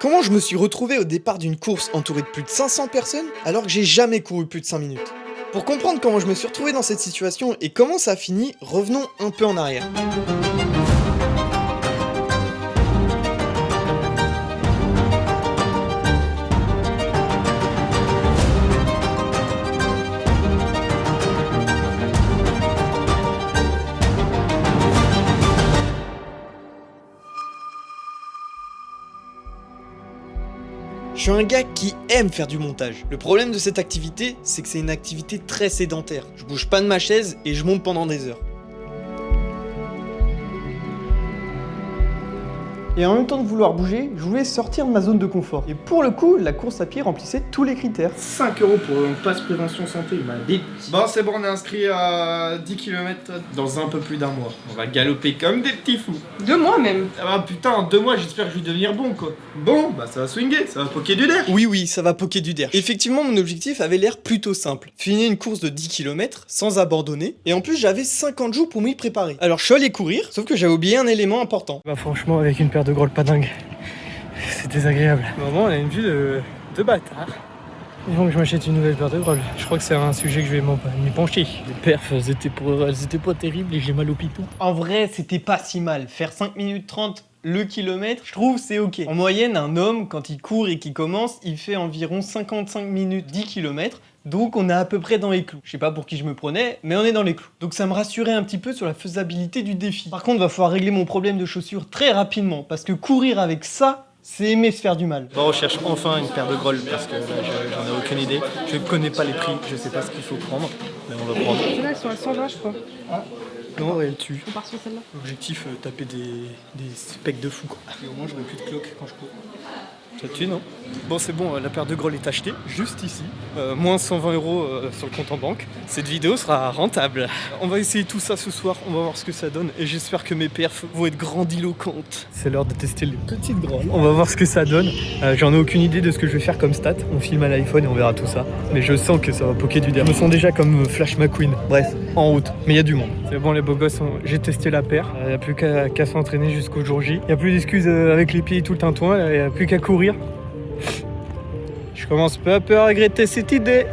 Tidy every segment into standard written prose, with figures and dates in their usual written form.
Comment je me suis retrouvé au départ d'une course entouré de plus de 500 personnes alors que j'ai jamais couru plus de 5 minutes? Pour comprendre comment je me suis retrouvé dans cette situation et comment ça a fini, revenons un peu en arrière. Je suis un gars qui aime faire du montage. Le problème de cette activité, c'est que c'est une activité très sédentaire. Je bouge pas de ma chaise et je monte pendant des heures. Et en même temps de vouloir bouger, je voulais sortir de ma zone de confort. Et pour le coup, la course à pied remplissait tous les critères. 5 € pour un passe prévention santé, il m'a dit. Bon, c'est bon, on est inscrit à 10 km dans un peu plus d'un mois. On va galoper comme des petits fous. 2 mois même. Ah bah putain, en 2 mois, j'espère que je vais devenir bon, quoi. Bon, bah ça va swinguer, ça va poker du derrière. Oui, ça va poker du derrière. Effectivement, mon objectif avait l'air plutôt simple. Finir une course de 10 km sans abandonner. Et en plus, j'avais 50 jours pour m'y préparer. Alors je suis allé courir, sauf que j'avais oublié un élément important. Bah franchement, avec une paire de grolles pas dingue, c'est désagréable. Vraiment, on a une vue de bâtard. Il faut que je m'achète une nouvelle paire de grolles. Je crois que c'est un sujet que je vais m'y pencher. Les perfs, elles étaient pas terribles et j'ai mal au pitou. En vrai, c'était pas si mal. Faire 5 minutes 30 le kilomètre, je trouve c'est ok. En moyenne, un homme, quand il court et qu'il commence, il fait environ 55 minutes 10 km. Donc on est à peu près dans les clous. Je sais pas pour qui je me prenais, mais on est dans les clous. Donc ça me rassurait un petit peu sur la faisabilité du défi. Par contre, va falloir régler mon problème de chaussures très rapidement, parce que courir avec ça, c'est aimer se faire du mal. Bon, on cherche enfin une paire de grolles parce que là, j'en ai aucune idée. Je connais pas les prix, je sais pas ce qu'il faut prendre, mais on va prendre. Celles-là, elles sont à 120, je crois. Non, elle tue. On part sur celle-là. Objectif, taper des specs de fou, quoi. Et au moins, j'aurai plus de cloques quand je cours. Ça tue, non? Bon, c'est bon, la paire de grolles est achetée, juste ici. Moins 120 € sur le compte en banque. Cette vidéo sera rentable. On va essayer tout ça ce soir, on va voir ce que ça donne. Et j'espère que mes perfs vont être grandiloquentes. C'est l'heure de tester les petites grolles. On va voir ce que ça donne. J'en ai aucune idée de ce que je vais faire comme stat. On filme à l'iPhone et on verra tout ça. Mais je sens que ça va poker du derrière. Je me sens déjà comme Flash McQueen. Bref, en route. Mais il y a du monde. C'est bon, les beaux gosses, j'ai testé la paire. Il n'y a plus qu'à s'entraîner jusqu'au jour J. Il n'y a plus d'excuses avec les pieds et tout le tintouin. Il n'y a plus qu'à courir. Je commence peu à peu à regretter cette idée.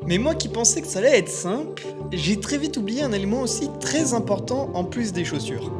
Mais moi qui pensais que ça allait être simple, j'ai très vite oublié un élément aussi très important en plus des chaussures.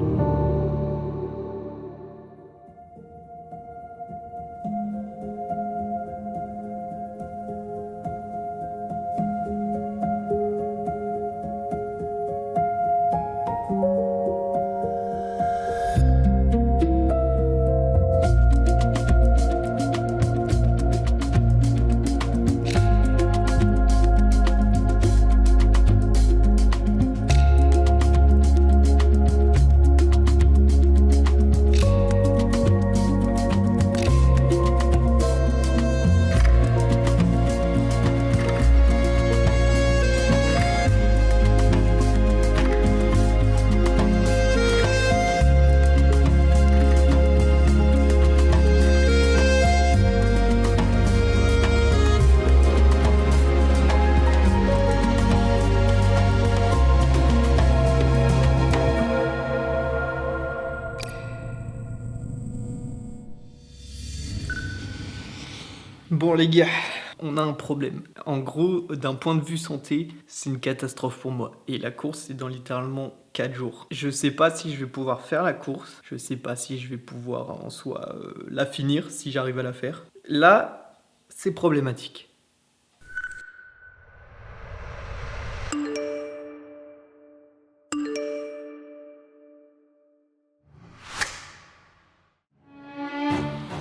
Bon les gars, on a un problème. En gros, d'un point de vue santé, c'est une catastrophe pour moi. Et la course, c'est dans littéralement 4 jours. Je sais pas si je vais pouvoir faire la course. Je sais pas si je vais pouvoir en soi la finir, si j'arrive à la faire. Là, c'est problématique.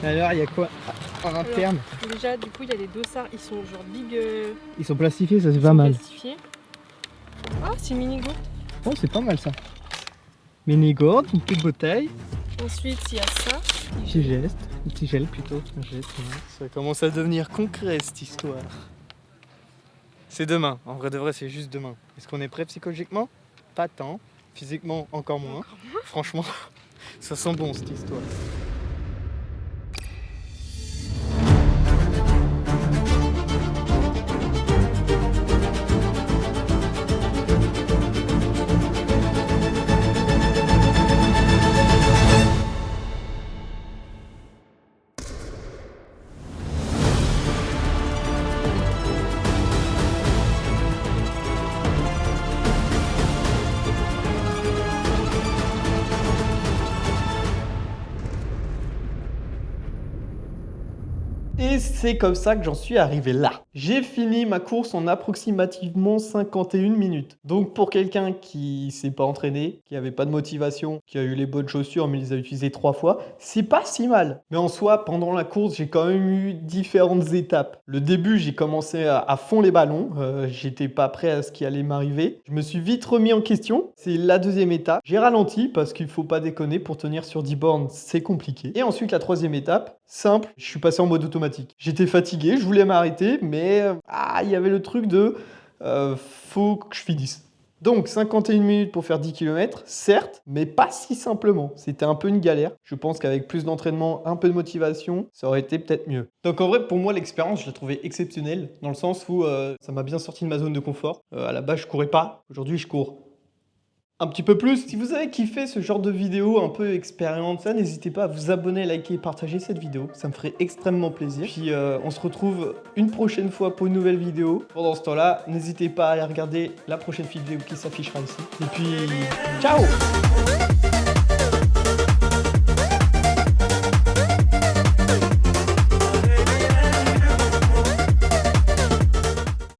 Alors, il y a quoi en interne? Déjà, du coup, il y a les dossards, ils sont genre big. Ils sont plastifiés, ça c'est pas mal. Plastifiés. Ah, c'est une mini gourde. Oh, c'est pas mal ça. Mini gourde, une petite bouteille. Ensuite, il y a ça. Petit geste, un petit gel plutôt. Un geste, ouais. Ça commence à devenir concret cette histoire. C'est demain. En vrai de vrai, c'est juste demain. Est-ce qu'on est prêt psychologiquement? Pas tant. Physiquement, encore moins. Franchement, ça sent bon cette histoire. Et c'est comme ça que j'en suis arrivé là. J'ai fini ma course en approximativement 51 minutes. Donc pour quelqu'un qui s'est pas entraîné, qui avait pas de motivation, qui a eu les bonnes chaussures mais les a utilisées 3 fois, c'est pas si mal. Mais en soi, pendant la course, j'ai quand même eu différentes étapes. Le début, j'ai commencé à fond les ballons. J'étais pas prêt à ce qui allait m'arriver. Je me suis vite remis en question. C'est la deuxième étape. J'ai ralenti parce qu'il faut pas déconner, pour tenir sur 10 bornes, c'est compliqué. Et ensuite, la troisième étape, simple, je suis passé en mode automatique. J'étais fatigué, je voulais m'arrêter, mais il y avait le truc de faut que je finisse. Donc 51 minutes pour faire 10 km, certes, mais pas si simplement. C'était un peu une galère. Je pense qu'avec plus d'entraînement, un peu de motivation, ça aurait été peut-être mieux. Donc en vrai, pour moi, l'expérience, je la trouvais exceptionnelle, dans le sens où ça m'a bien sorti de ma zone de confort. À la base, je courais pas. Aujourd'hui, je cours un petit peu plus. Si vous avez kiffé ce genre de vidéo un peu expérience, n'hésitez pas à vous abonner, liker et partager cette vidéo. Ça me ferait extrêmement plaisir. Puis on se retrouve une prochaine fois pour une nouvelle vidéo. Pendant ce temps-là, n'hésitez pas à aller regarder la prochaine vidéo qui s'affichera ici. Et puis, ciao!